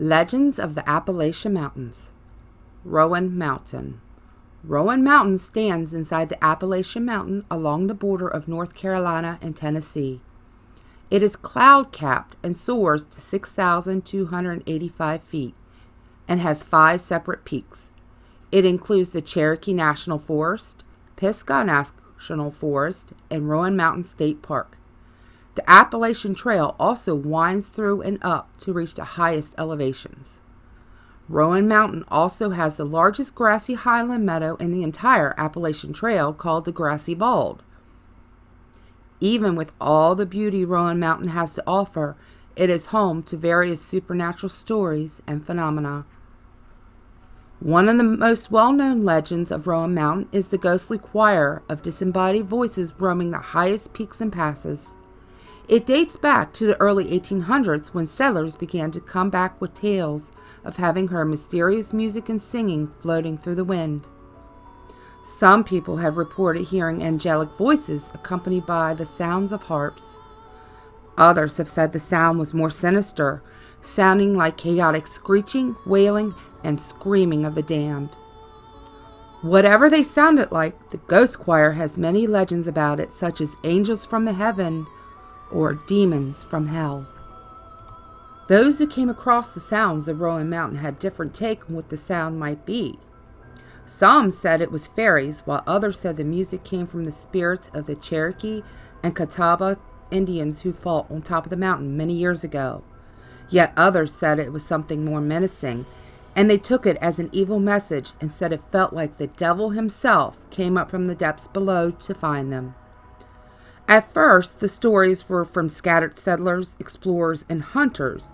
Legends of the Appalachian Mountains. Roan Mountain. Roan Mountain stands inside the Appalachian Mountain along the border of North Carolina and Tennessee. It is cloud-capped and soars to 6,285 feet and has 5 separate peaks. It includes the Cherokee National Forest, Pisgah National Forest, and Roan Mountain State Park. The Appalachian Trail also winds through and up to reach the highest elevations. Roan Mountain also has the largest grassy highland meadow in the entire Appalachian Trail, called the Grassy Bald. Even with all the beauty Roan Mountain has to offer, it is home to various supernatural stories and phenomena. One of the most well-known legends of Roan Mountain is the ghostly choir of disembodied voices roaming the highest peaks and passes. It dates back to the early 1800s when settlers began to come back with tales of having heard mysterious music and singing floating through the wind. Some people have reported hearing angelic voices accompanied by the sounds of harps. Others have said the sound was more sinister, sounding like chaotic screeching, wailing, and screaming of the damned. Whatever they sounded like, the ghost choir has many legends about it, such as angels from the heaven or demons from hell. Those who came across the sounds of Roan Mountain had different take on what the sound might be. Some said it was fairies, while others said the music came from the spirits of the Cherokee and Catawba Indians who fought on top of the mountain many years ago. Yet others said it was something more menacing, and they took it as an evil message and said it felt like the devil himself came up from the depths below to find them. At first, the stories were from scattered settlers, explorers, and hunters,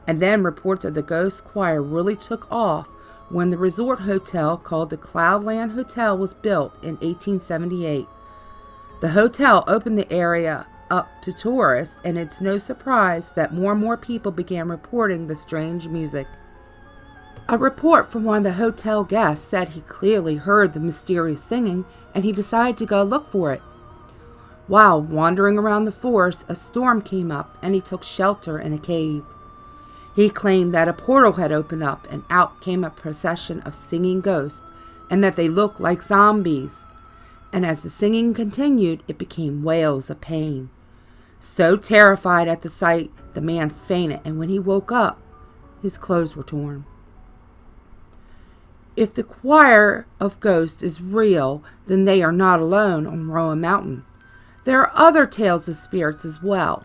and then reports of the ghost choir really took off when the resort hotel called the Cloudland Hotel was built in 1878. The hotel opened the area up to tourists, and it's no surprise that more and more people began reporting the strange music. A report from one of the hotel guests said he clearly heard the mysterious singing, and he decided to go look for it. While wandering around the forest, a storm came up, and he took shelter in a cave. He claimed that a portal had opened up, and out came a procession of singing ghosts, and that they looked like zombies. And as the singing continued, it became wails of pain. So terrified at the sight, the man fainted, and when he woke up, his clothes were torn. If the choir of ghosts is real, then they are not alone on Roan Mountain. There are other tales of spirits as well.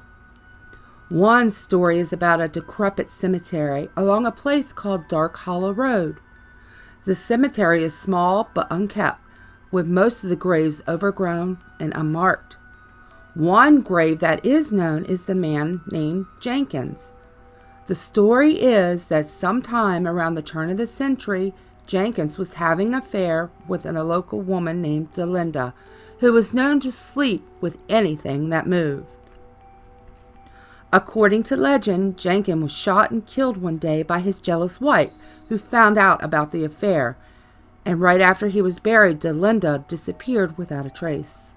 One story is about a decrepit cemetery along a place called Dark Hollow Road. The cemetery is small but unkept, with most of the graves overgrown and unmarked. One grave that is known is the man named Jenkins. The story is that sometime around the turn of the century, Jenkins was having an affair with a local woman named Delinda, who was known to sleep with anything that moved. According to legend, Jenkins was shot and killed one day by his jealous wife, who found out about the affair, and right after he was buried, Delinda disappeared without a trace.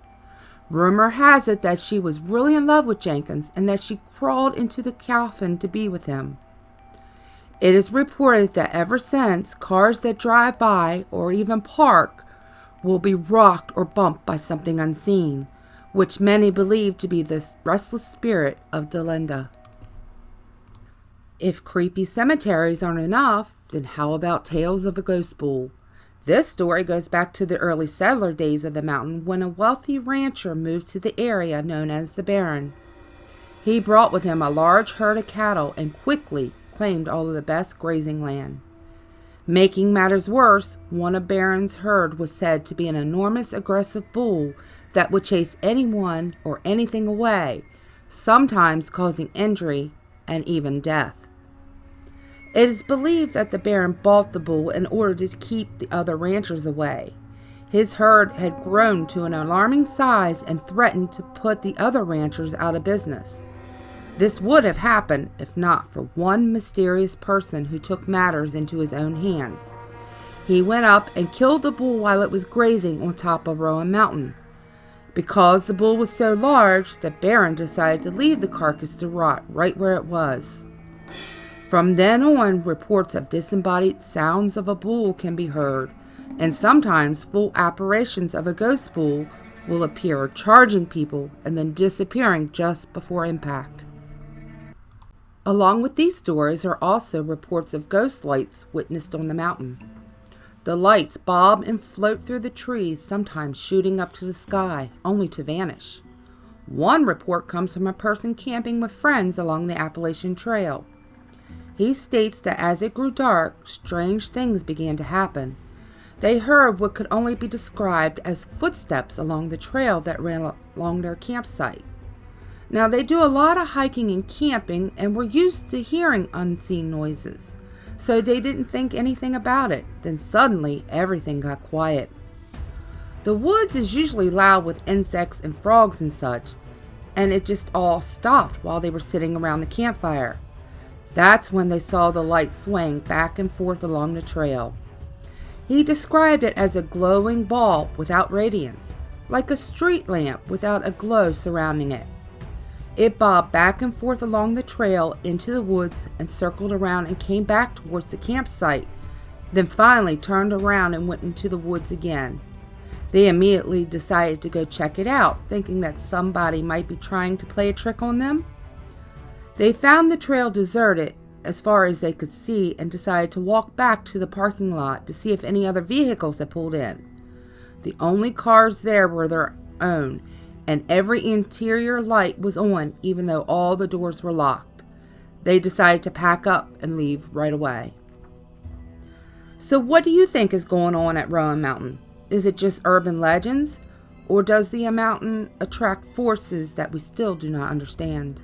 Rumor has it that she was really in love with Jenkins and that she crawled into the coffin to be with him. It is reported that ever since, cars that drive by or even park will be rocked or bumped by something unseen, which many believe to be the restless spirit of Delinda. If creepy cemeteries aren't enough, then how about tales of a ghost bull? This story goes back to the early settler days of the mountain when a wealthy rancher moved to the area known as the Barren. He brought with him a large herd of cattle and quickly claimed all of the best grazing land. Making matters worse, one of Barron's herd was said to be an enormous aggressive bull that would chase anyone or anything away, sometimes causing injury and even death. It is believed that the Baron bought the bull in order to keep the other ranchers away. His herd had grown to an alarming size and threatened to put the other ranchers out of business. This would have happened if not for one mysterious person who took matters into his own hands. He went up and killed the bull while it was grazing on top of Roan Mountain. Because the bull was so large, the Baron decided to leave the carcass to rot right where it was. From then on, reports of disembodied sounds of a bull can be heard, and sometimes full apparitions of a ghost bull will appear, charging people and then disappearing just before impact. Along with these stories are also reports of ghost lights witnessed on the mountain. The lights bob and float through the trees, sometimes shooting up to the sky, only to vanish. One report comes from a person camping with friends along the Appalachian Trail. He states that as it grew dark, strange things began to happen. They heard what could only be described as footsteps along the trail that ran along their campsite. Now, they do a lot of hiking and camping and were used to hearing unseen noises, so they didn't think anything about it. Then suddenly, everything got quiet. The woods is usually loud with insects and frogs and such, and it just all stopped while they were sitting around the campfire. That's when they saw the light swaying back and forth along the trail. He described it as a glowing ball without radiance, like a street lamp without a glow surrounding it. It bobbed back and forth along the trail into the woods and circled around and came back towards the campsite, then finally turned around and went into the woods again. They immediately decided to go check it out, thinking that somebody might be trying to play a trick on them. They found the trail deserted as far as they could see and decided to walk back to the parking lot to see if any other vehicles had pulled in. The only cars there were their own, and every interior light was on, even though all the doors were locked. They decided to pack up and leave right away. So what do you think is going on at Roan Mountain? Is it just urban legends, or does the mountain attract forces that we still do not understand?